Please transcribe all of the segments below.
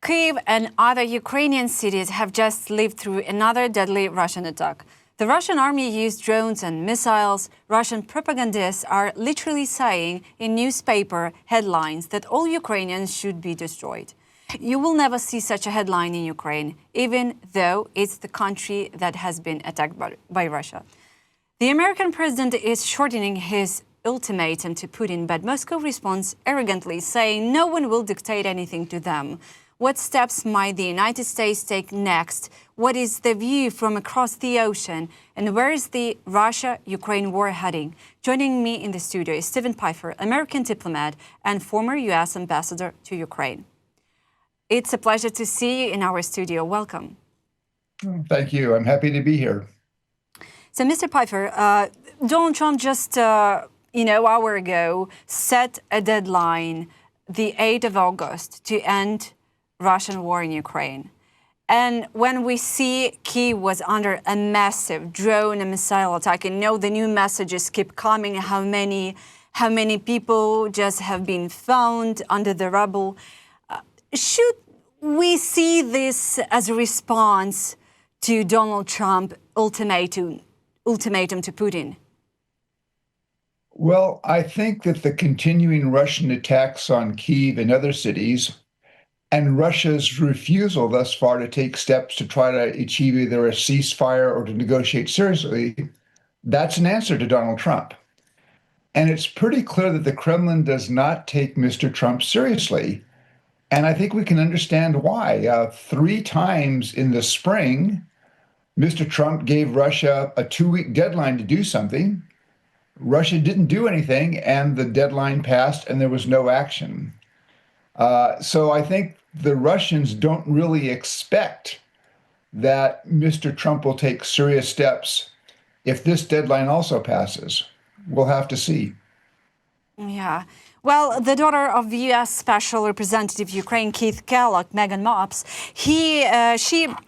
Kyiv and other Ukrainian cities have just lived through another deadly Russian attack. The Russian army used drones and missiles. Russian propagandists are literally saying in newspaper headlines that all Ukrainians should be destroyed. You will never see such a headline in Ukraine, even though it's the country that has been attacked by Russia. The American president is shortening his ultimatum to Putin, but Moscow responds arrogantly, saying no one will dictate anything to them. What steps might the United States take next? What is the view from across the ocean? And where is the Russia-Ukraine war heading? Joining me in the studio is Steven Pifer, American diplomat and former U.S. ambassador to Ukraine. It's a pleasure to see you in our studio. Welcome. Thank you. I'm happy to be here. So, Mr. Pifer, Donald Trump just, hour ago set a deadline, the 8th of August, to end Russian war in Ukraine. And when we see Kyiv was under a massive drone and missile attack, and the new messages keep coming, how many people just have been found under the rubble. Should we see this as a response to Donald Trump's ultimatum to Putin? Well, I think that the continuing Russian attacks on Kyiv and other cities, and Russia's refusal thus far to take steps to try to achieve either a ceasefire or to negotiate seriously, that's an answer to Donald Trump. And it's pretty clear that the Kremlin does not take Mr. Trump seriously. And I think we can understand why. 3 times in the spring, Mr. Trump gave Russia a 2-week deadline to do something. Russia didn't do anything, and the deadline passed, and there was no action. So I think the Russians don't really expect that Mr. Trump will take serious steps if this deadline also passes. We'll have to see. Yeah. Well, the daughter of the U.S. Special Representative Ukraine, Keith Kellogg, Megan Mopes, she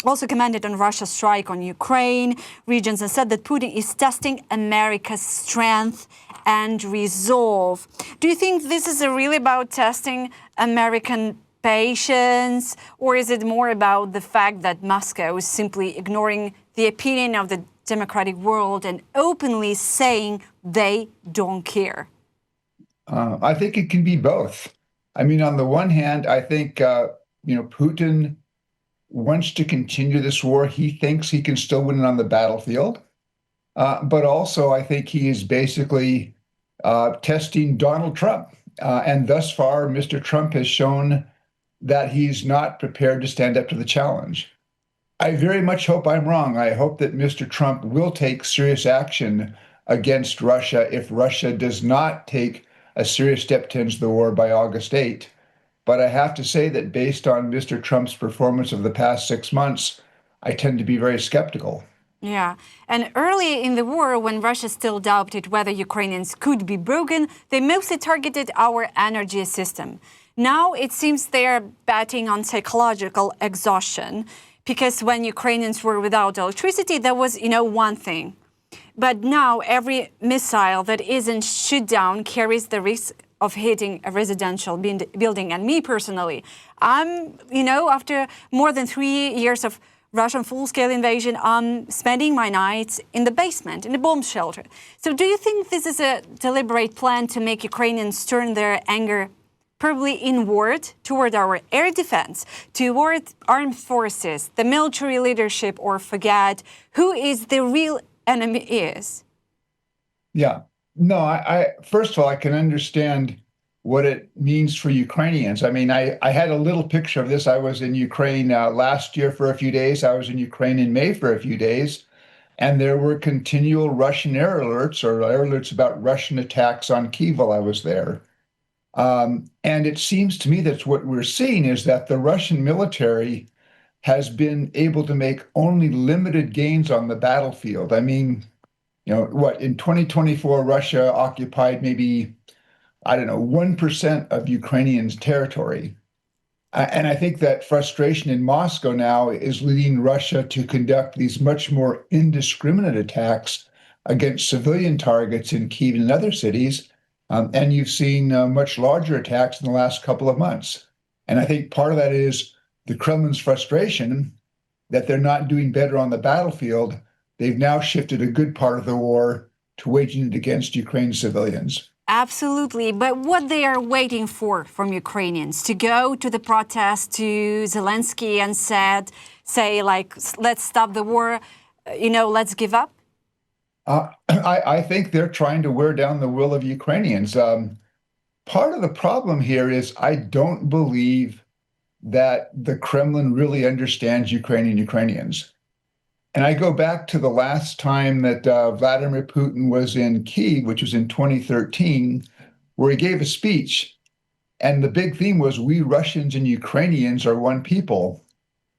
also commented on Russia's strike on Ukraine regions and said that Putin is testing America's strength and resolve. Do you think this is really about testing American patience, or is it more about the fact that Moscow is simply ignoring the opinion of the democratic world and openly saying they don't care? I think it can be both. I mean, on the one hand, I think, Putin wants to continue this war. He thinks he can still win it on the battlefield. But also, I think he is basically testing Donald Trump. And thus far, Mr. Trump has shown that he's not prepared to stand up to the challenge. I very much hope I'm wrong. I hope that Mr. Trump will take serious action against Russia if Russia does not take a serious step to end the war by August 8. But I have to say that based on Mr. Trump's performance of the past 6 months, I tend to be very skeptical. Yeah. And early in the war, when Russia still doubted whether Ukrainians could be broken, they mostly targeted our energy system. Now it seems they're betting on psychological exhaustion, because when Ukrainians were without electricity, that was, one thing. But now every missile that isn't shot down carries the risk of hitting a residential building. And me personally, I'm, after more than 3 years of Russian full-scale invasion, I'm spending my nights in the basement, in a bomb shelter. So do you think this is a deliberate plan to make Ukrainians turn their anger probably inward toward our air defense, toward armed forces, the military leadership, or forget who is the real enemy is? Yeah. No, I first of all, I can understand what it means for Ukrainians. I mean, I had a little picture of this. I was in Ukraine last year for a few days. I was in Ukraine in May for a few days, and there were continual Russian air alerts about Russian attacks on Kyiv while I was there. And it seems to me that what we're seeing is that the Russian military has been able to make only limited gains on the battlefield. I mean, in 2024, Russia occupied maybe, 1% of Ukrainians' territory. And I think that frustration in Moscow now is leading Russia to conduct these much more indiscriminate attacks against civilian targets in Kyiv and other cities. And you've seen much larger attacks in the last couple of months. And I think part of that is the Kremlin's frustration that they're not doing better on the battlefield, they've now shifted a good part of the war to waging it against Ukraine's civilians. Absolutely. But what they are waiting for from Ukrainians to go to the protest to Zelensky and say like, let's stop the war, let's give up? I think they're trying to wear down the will of Ukrainians. Part of the problem here is I don't believe that the Kremlin really understands Ukrainians. And I go back to the last time that Vladimir Putin was in Kyiv, which was in 2013, where he gave a speech. And the big theme was, we Russians and Ukrainians are one people.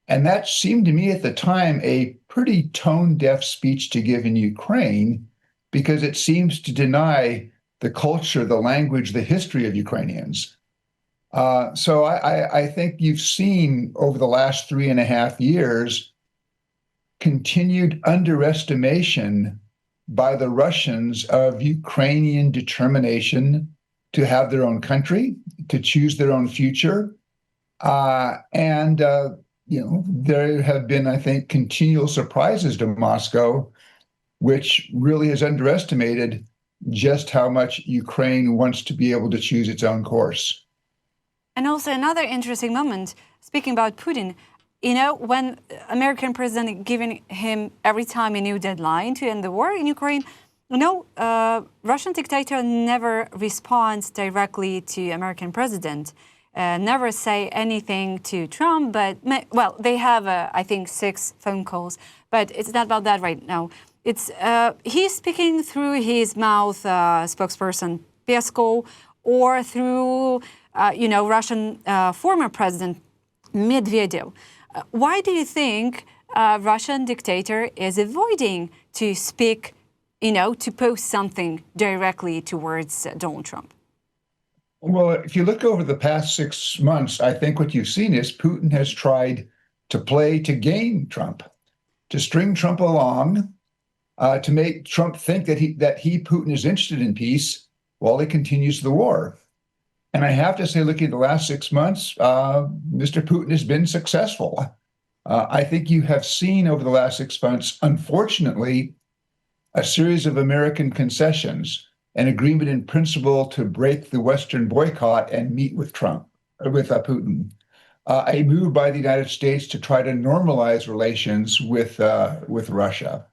And that seemed to me at the time a pretty tone-deaf speech to give in Ukraine, because it seems to deny the culture, the language, the history of Ukrainians. So I think you've seen over the last 3.5 years continued underestimation by the Russians of Ukrainian determination to have their own country, to choose their own future. And there have been, I think, continual surprises to Moscow, which really has underestimated just how much Ukraine wants to be able to choose its own course. And also another interesting moment, speaking about Putin, when American president giving him every time a new deadline to end the war in Ukraine, Russian dictator never responds directly to American president, never say anything to Trump, but, they have, I think, 6 phone calls, but it's not about that right now. It's he's speaking through his mouth, spokesperson Peskov, or through, Russian former president Medvedev. Why do you think Russian dictator is avoiding to speak, to post something directly towards Donald Trump? Well, if you look over the past 6 months, I think what you've seen is Putin has tried to play to gain Trump, to string Trump along, to make Trump think that Putin, is interested in peace while he continues the war. And I have to say, looking at the last 6 months, Mr. Putin has been successful. I think you have seen over the last 6 months, unfortunately, a series of American concessions, an agreement in principle to break the Western boycott and meet with Putin, a move by the United States to try to normalize relations with Russia.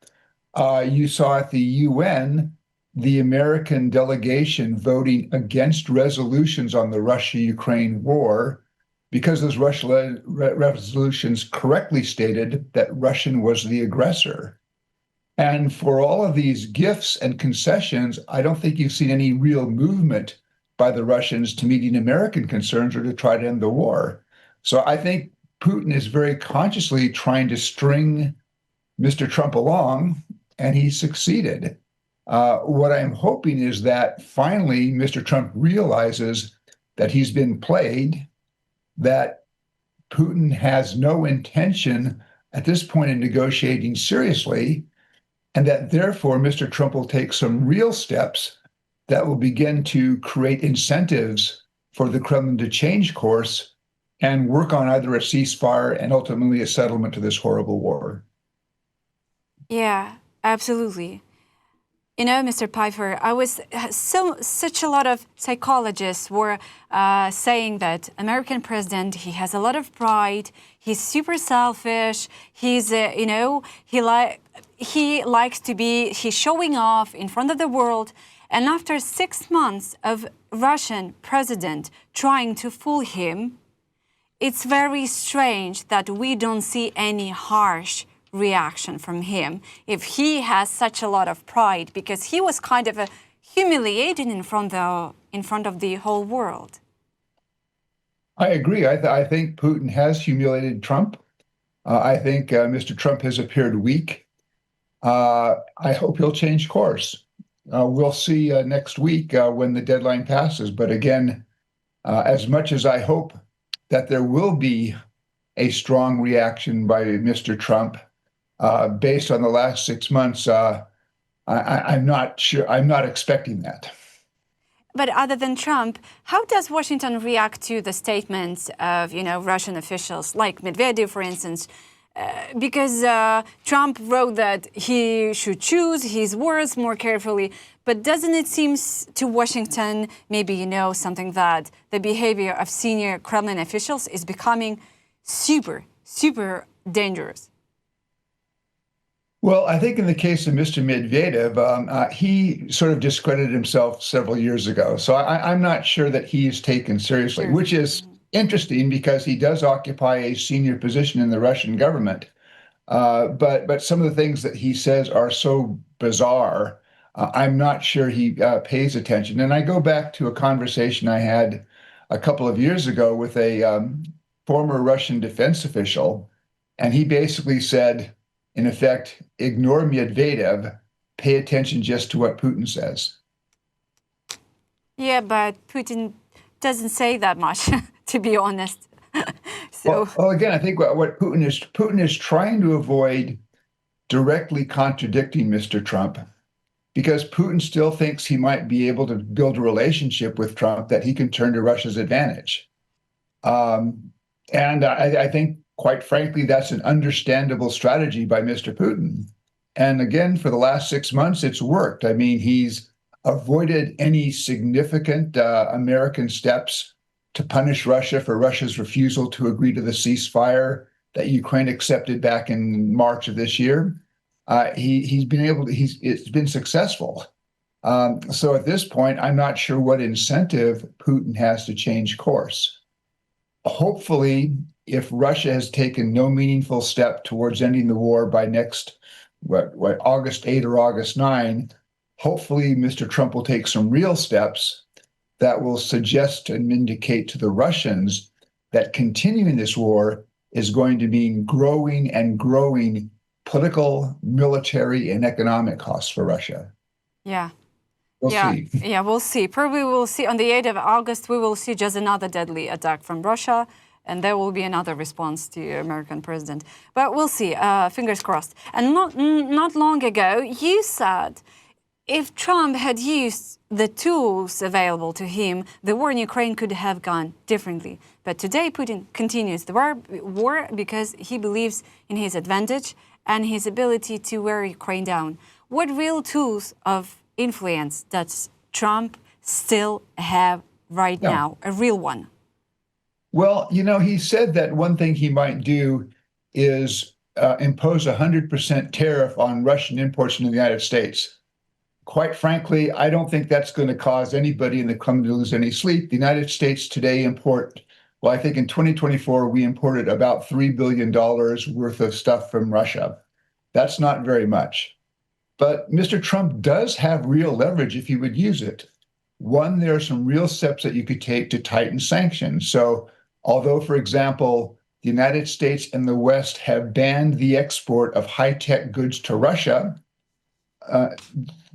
You saw at the UN the American delegation voting against resolutions on the Russia-Ukraine war, because those resolutions correctly stated that Russia was the aggressor. And for all of these gifts and concessions, I don't think you've seen any real movement by the Russians to meeting American concerns or to try to end the war. So I think Putin is very consciously trying to string Mr. Trump along, and he succeeded. What I'm hoping is that finally Mr. Trump realizes that he's been played, that Putin has no intention at this point in negotiating seriously, and that therefore Mr. Trump will take some real steps that will begin to create incentives for the Kremlin to change course and work on either a ceasefire and ultimately a settlement to this horrible war. Yeah, absolutely. Mr. Pifer, such a lot of psychologists were saying that American president, he has a lot of pride, he's super selfish, he's, he's showing off in front of the world. And after 6 months of Russian president trying to fool him, it's very strange that we don't see any harsh reaction from him if he has such a lot of pride, because he was kind of humiliated in front of the whole world. I agree. I think Putin has humiliated Trump. I think Mr. Trump has appeared weak. I hope he'll change course. We'll see next week when the deadline passes. But again, as much as I hope that there will be a strong reaction by Mr. Trump, based on the last 6 months, I'm not sure. I'm not expecting that. But other than Trump, how does Washington react to the statements of, Russian officials like Medvedev, for instance? Because Trump wrote that he should choose his words more carefully. But doesn't it seem to Washington, maybe, something that the behavior of senior Kremlin officials is becoming super, super dangerous? Well, I think in the case of Mr. Medvedev, he sort of discredited himself several years ago. So I'm not sure that he is taken seriously, which is interesting because he does occupy a senior position in the Russian government. But some of the things that he says are so bizarre, I'm not sure he pays attention. And I go back to a conversation I had a couple of years ago with a former Russian defense official, and he basically said, in effect, ignore Medvedev, pay attention just to what Putin says. Yeah, but Putin doesn't say that much, to be honest. Well, again, I think what Putin is trying to avoid directly contradicting Mr. Trump, because Putin still thinks he might be able to build a relationship with Trump that he can turn to Russia's advantage. And I think, quite frankly, that's an understandable strategy by Mr. Putin. And again, for the last 6 months, it's worked. I mean, he's avoided any significant American steps to punish Russia for Russia's refusal to agree to the ceasefire that Ukraine accepted back in March of this year. It's been successful. So at this point, I'm not sure what incentive Putin has to change course. Hopefully, if Russia has taken no meaningful step towards ending the war by next, August 8 or August 9, hopefully Mr. Trump will take some real steps that will suggest and indicate to the Russians that continuing this war is going to mean growing and growing political, military, and economic costs for Russia. Yeah. We'll see. Yeah, we'll see. Probably we'll see on the 8th of August, we will see just another deadly attack from Russia, and there will be another response to the American president. But we'll see, fingers crossed. And not long ago, you said if Trump had used the tools available to him, the war in Ukraine could have gone differently. But today, Putin continues the war because he believes in his advantage and his ability to wear Ukraine down. What real tools of influence does Trump still have right now, a real one? Well, he said that one thing he might do is impose 100% tariff on Russian imports into the United States. Quite frankly, I don't think that's going to cause anybody in the Kremlin to lose any sleep. The United States today I think in 2024, we imported about $3 billion worth of stuff from Russia. That's not very much. But Mr. Trump does have real leverage if he would use it. One, there are some real steps that you could take to tighten sanctions. So although, for example, the United States and the West have banned the export of high-tech goods to Russia,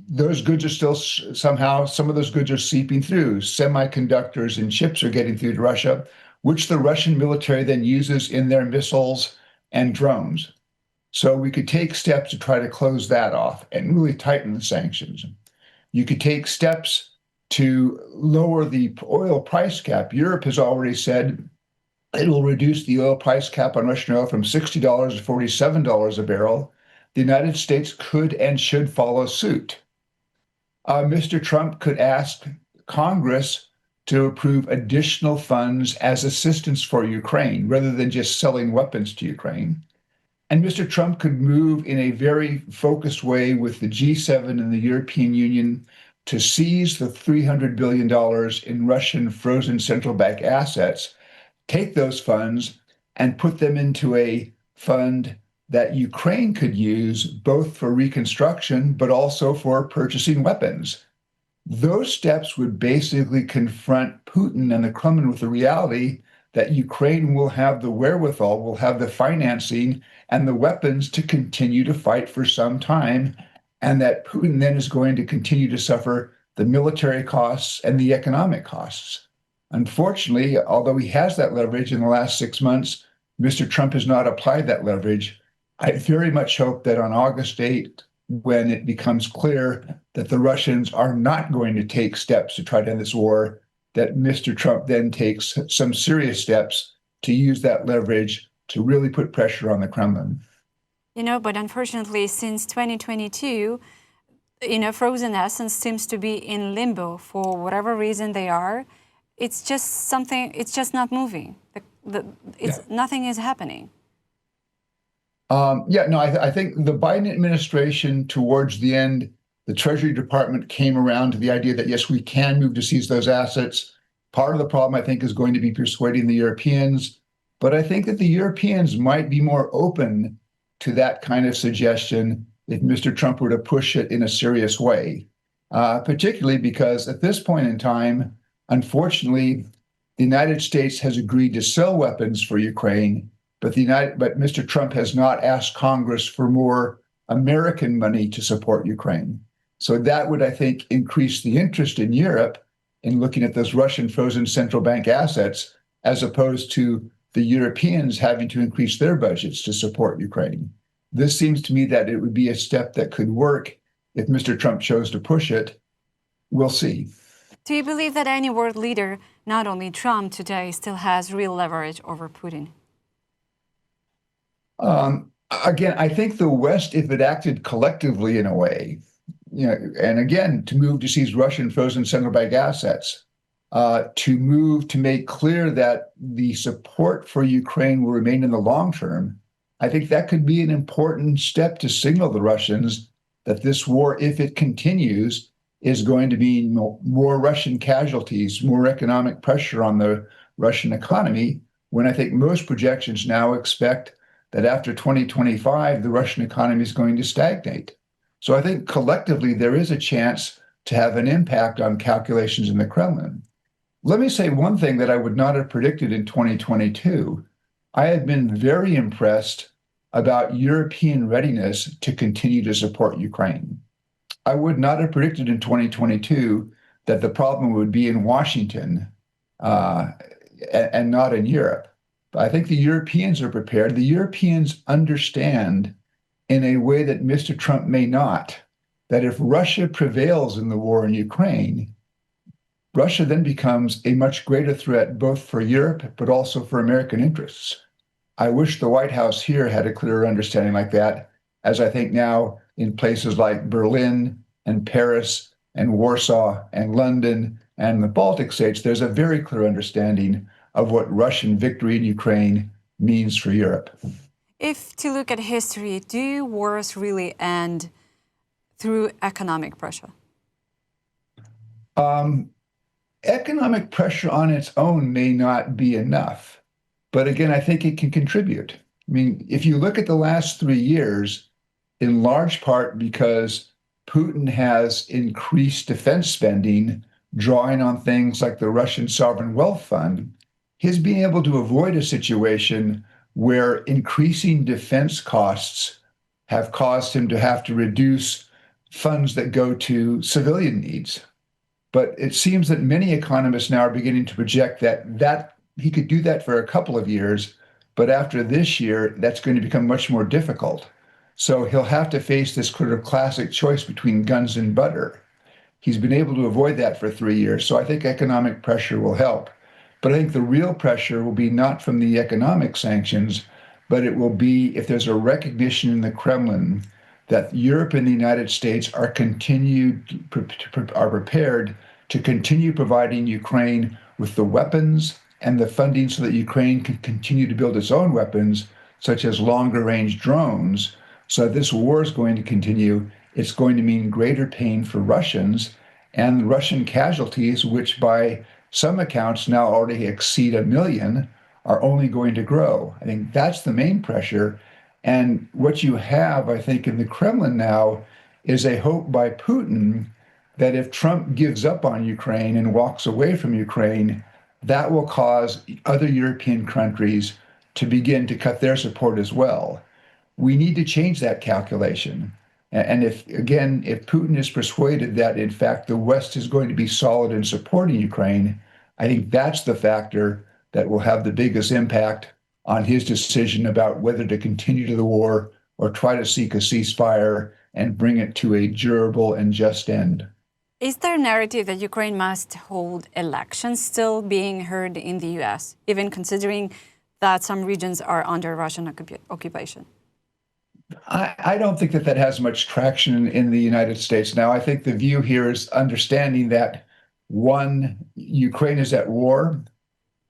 those goods are still somehow, some of those goods are seeping through. Semiconductors and chips are getting through to Russia, which the Russian military then uses in their missiles and drones. So we could take steps to try to close that off and really tighten the sanctions. You could take steps to lower the oil price cap. Europe has already said it will reduce the oil price cap on Russian oil from $60 to $47 a barrel. The United States could and should follow suit. Mr. Trump could ask Congress to approve additional funds as assistance for Ukraine rather than just selling weapons to Ukraine. And Mr. Trump could move in a very focused way with the G7 and the European Union to seize the $300 billion in Russian frozen central bank assets, take those funds and put them into a fund that Ukraine could use both for reconstruction, but also for purchasing weapons. Those steps would basically confront Putin and the Kremlin with the reality that Ukraine will have the wherewithal, will have the financing and the weapons to continue to fight for some time, and that Putin then is going to continue to suffer the military costs and the economic costs. Unfortunately, although he has that leverage in the last 6 months, Mr. Trump has not applied that leverage. I very much hope that on August 8th, when it becomes clear that the Russians are not going to take steps to try to end this war, that Mr. Trump then takes some serious steps to use that leverage to really put pressure on the Kremlin. But unfortunately, since 2022, frozen essence seems to be in limbo for whatever reason they are. It's just not moving. Nothing is happening. I think the Biden administration, towards the end, the Treasury Department came around to the idea that, yes, we can move to seize those assets. Part of the problem, I think, is going to be persuading the Europeans. But I think that the Europeans might be more open to that kind of suggestion if Mr. Trump were to push it in a serious way, particularly because at this point in time, unfortunately, the United States has agreed to sell weapons for Ukraine, but Mr. Trump has not asked Congress for more American money to support Ukraine. So that would, I think, increase the interest in Europe in looking at those Russian frozen central bank assets, as opposed to the Europeans having to increase their budgets to support Ukraine. This seems to me that it would be a step that could work if Mr. Trump chose to push it. We'll see. Do you believe that any world leader, not only Trump today, still has real leverage over Putin? Again, I think the West, if it acted collectively in a way, and again, to move to seize Russian frozen central bank assets, to move to make clear that the support for Ukraine will remain in the long term, I think that could be an important step to signal the Russians that this war, if it continues, is going to mean more Russian casualties, more economic pressure on the Russian economy, when I think most projections now expect that after 2025, the Russian economy is going to stagnate. So I think collectively there is a chance to have an impact on calculations in the Kremlin. Let me say one thing that I would not have predicted in 2022. I have been very impressed about European readiness to continue to support Ukraine. I would not have predicted in 2022 that the problem would be in Washington and not in Europe. But I think the Europeans are prepared. The Europeans understand in a way that Mr. Trump may not, that if Russia prevails in the war in Ukraine, Russia then becomes a much greater threat both for Europe, but also for American interests. I wish the White House here had a clearer understanding like that, as I think now in places like Berlin and Paris and Warsaw and London and the Baltic states, there's a very clear understanding of what Russian victory in Ukraine means for Europe. If to look at history, do wars really end through economic pressure? Economic pressure on its own may not be enough, but again, I think it can contribute. I mean, if you look at the last 3 years, in large part because Putin has increased defense spending, drawing on things like the Russian Sovereign Wealth Fund, he's being able to avoid a situation where increasing defense costs have caused him to have to reduce funds that go to civilian needs. But it seems that many economists now are beginning to project that he could do that for a couple of years, but after this year, that's going to become much more difficult. So he'll have to face this sort of classic choice between guns and butter. He's been able to avoid that for 3 years, so I think economic pressure will help. But I think the real pressure will be not from the economic sanctions, but it will be if there's a recognition in the Kremlin that Europe and the United States are prepared to continue providing Ukraine with the weapons and the funding so that Ukraine can continue to build its own weapons, such as longer range drones. So this war is going to continue. It's going to mean greater pain for Russians, and Russian casualties, which by some accounts now already exceed 1 million, are only going to grow. I think that's the main pressure. And what you have, I think, in the Kremlin now is a hope by Putin that if Trump gives up on Ukraine and walks away from Ukraine, that will cause other European countries to begin to cut their support as well. We need to change that calculation. And if Putin is persuaded that, in fact, the West is going to be solid in supporting Ukraine, I think that's the factor that will have the biggest impact on his decision about whether to continue to the war or try to seek a ceasefire and bring it to a durable and just end. Is there a narrative that Ukraine must hold elections still being heard in the US, even considering that some regions are under Russian occupation? I don't think that has much traction in the United States now. I think the view here is understanding that, one, Ukraine is at war,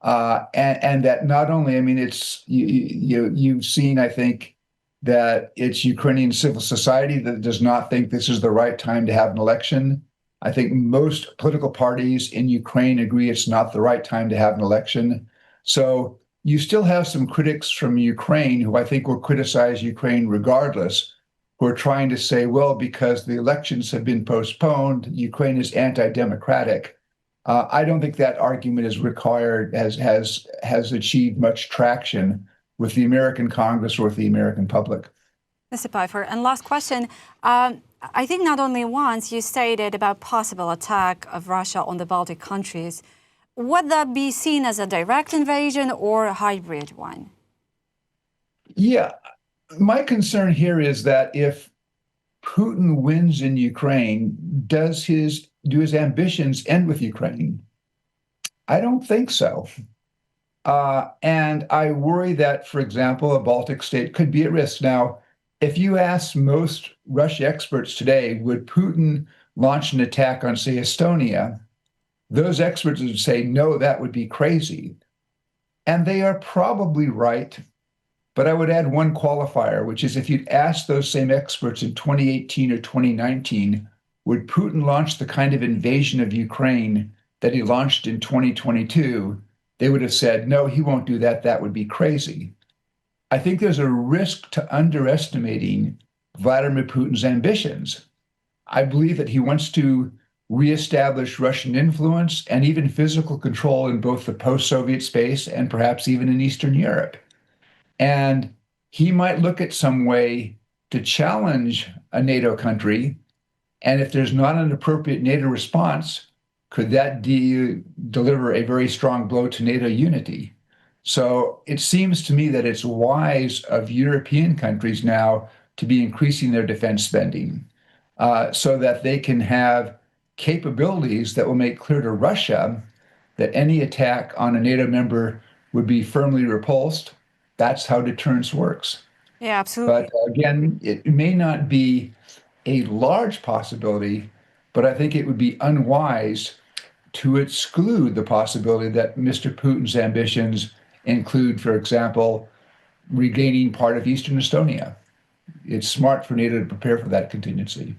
and that not only, I mean, you've seen, I think, that it's Ukrainian civil society that does not think this is the right time to have an election. I think most political parties in Ukraine agree it's not the right time to have an election. So you still have some critics from Ukraine who I think will criticize Ukraine regardless, who are trying to say, well, because the elections have been postponed, Ukraine is anti-democratic. I don't think that argument is required, has achieved much traction with the American Congress or with the American public. Mr. Pifer, and last question. I think not only once you stated about possible attack of Russia on the Baltic countries. Would that be seen as a direct invasion or a hybrid one? Yeah, my concern here is that if Putin wins in Ukraine, do his ambitions end with Ukraine? I don't think so. And I worry that, for example, a Baltic state could be at risk. Now, if you ask most Russia experts today, would Putin launch an attack on, say, Estonia? Those experts would say, no, that would be crazy. And they are probably right. But I would add one qualifier, which is if you'd asked those same experts in 2018 or 2019, would Putin launch the kind of invasion of Ukraine that he launched in 2022? They would have said, no, he won't do that. That would be crazy. I think there's a risk to underestimating Vladimir Putin's ambitions. I believe that he wants to reestablish Russian influence and even physical control in both the post-Soviet space and perhaps even in Eastern Europe. And he might look at some way to challenge a NATO country. And if there's not an appropriate NATO response, could that deliver a very strong blow to NATO unity? So it seems to me that it's wise of European countries now to be increasing their defense spending so that they can have capabilities that will make clear to Russia that any attack on a NATO member would be firmly repulsed. That's how deterrence works. Yeah, absolutely. But again, it may not be a large possibility, but I think it would be unwise to exclude the possibility that Mr. Putin's ambitions include, for example, regaining part of Eastern Estonia. It's smart for NATO to prepare for that contingency.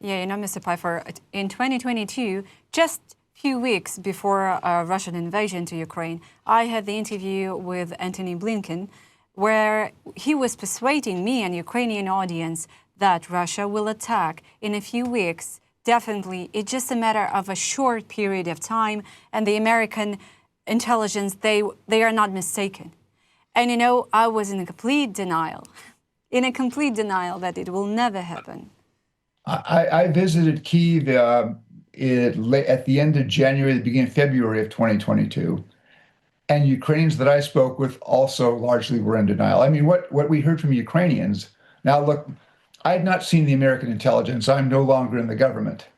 Yeah, you know, Mr. Pifer, in 2022, just a few weeks before a Russian invasion to Ukraine, I had the interview with Antony Blinken, where he was persuading me and Ukrainian audience that Russia will attack in a few weeks. Definitely, it's just a matter of a short period of time, and the American intelligence, they are not mistaken. And you know, I was in a complete denial that it will never happen. I visited Kyiv at the end of January, the beginning of February of 2022. And Ukrainians that I spoke with also largely were in denial. I mean, what we heard from Ukrainians, now look, I had not seen the American intelligence. I'm no longer in the government.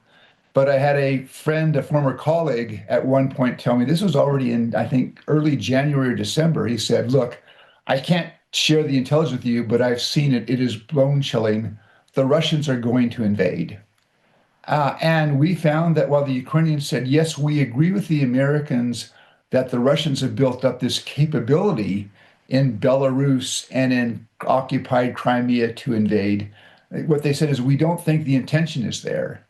But I had a friend, a former colleague, at one point tell me, this was already in, I think, early January or December. He said, look, I can't share the intelligence with you, but I've seen it. It is bone chilling. The Russians are going to invade. And we found that while the Ukrainians said, yes, we agree with the Americans that the Russians have built up this capability in Belarus and in occupied Crimea to invade, what they said is, we don't think the intention is there.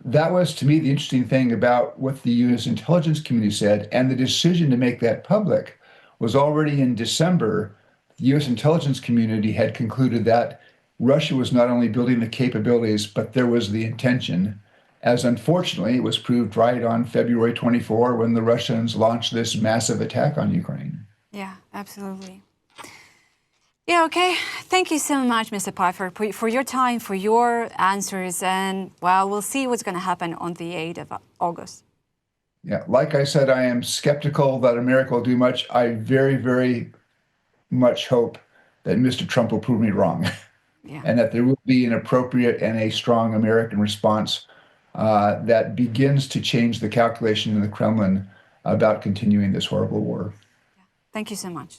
That was, to me, the interesting thing about what the U.S. intelligence community said, and the decision to make that public was already in December. The U.S. intelligence community had concluded that Russia was not only building the capabilities, but there was the intention, as unfortunately it was proved right on February 24 when the Russians launched this massive attack on Ukraine. Yeah, absolutely. Yeah, okay. Thank you so much, Mr. Pifer, for your time, for your answers. And, well, we'll see what's going to happen on the 8th of August. Yeah, like I said, I am skeptical that America will do much. I very, very much hope that Mr. Trump will prove me wrong. Yeah. and that there will be an appropriate and a strong American response that begins to change the calculation in the Kremlin about continuing this horrible war. Thank you so much.